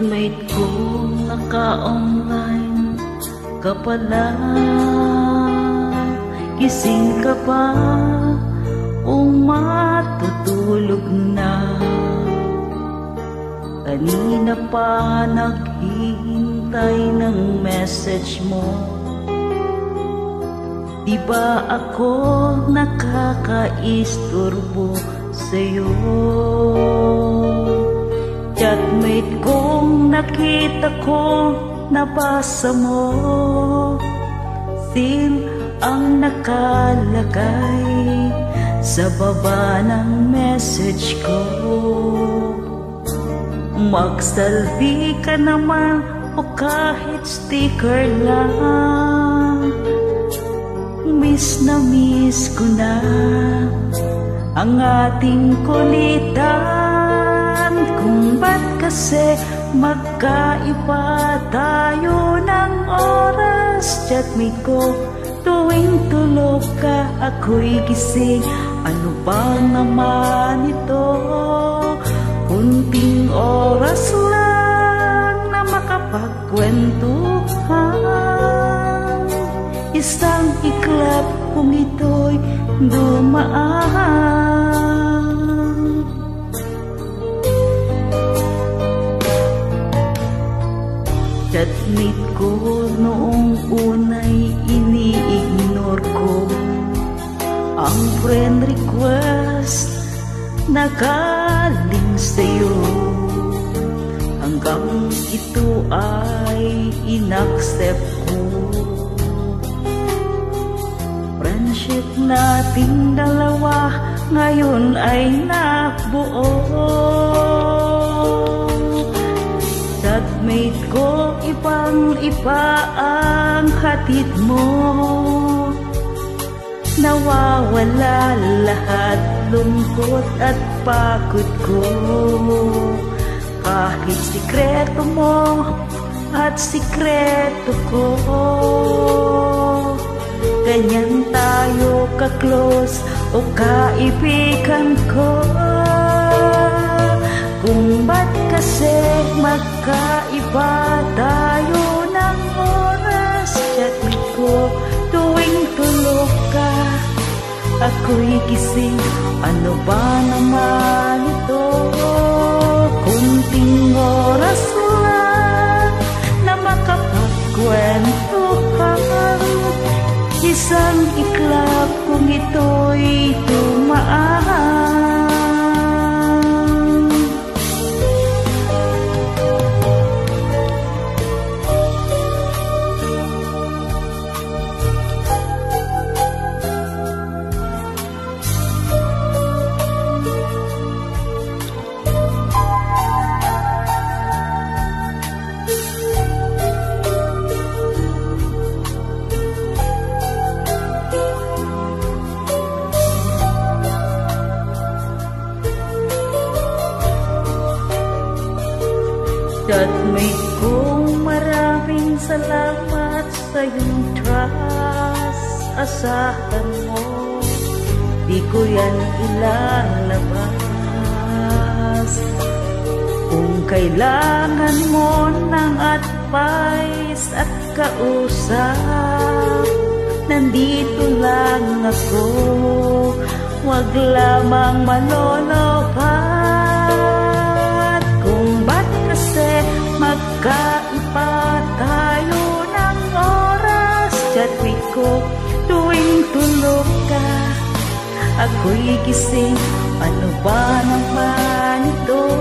Chatmate ko, naka-online ka pala. Gising ka pa o matutulog na? Kanina pa naghihintay ng message mo. Di ba ako nakakaisturbo sa'yo? Chatmate kong nakita ko, nabasa mo. Sin ang nakalagay sa baba ng message ko. Magsalbi ka naman o kahit sticker lang. Miss na miss ko na ang ating kulitan. Kung ba't kasi magkaiba tayo ng oras? Chatmate ko, tuwing tulog ka ako'y gising. Ano ba naman ito? Kunting oras lang na makapagkwentuhan. Isang iklap kung ito'y dumaan. Chatmate ko, noong unay ini-ignore ko ang friend request na galing sa'yo. Hanggang ito ay inaccept ko. Friendship nating dalawa ngayon ay nabuo. Chatmate ko, ibang-iba ang hatid mo. Nawawala lahat lungkot at pagod ko. Kahit sikreto mo at sikreto ko, ganyan tayo ka-close o kaibigan ko. Kung ba't kasi magkaiba tayo ng oras? Chatmate ko, tuwing tulog ka ako'y gising. Ano ba naman ito? Kunting oras lang na makapagkwentuhan. Isang iklap kung ito'y dumaan. Chatmate ko, maraming salamat sa iyong trust. Asahan mo, di ko yan ilalabas. Kung kailangan mo ng advice at kausap, nandito lang ako. Huwag lamang malolobat. Kung ba't kasi magkaiba tayo ng oras? Chatmate ko, tuwing tulog ka ako'y gising. Ano ba naman ito?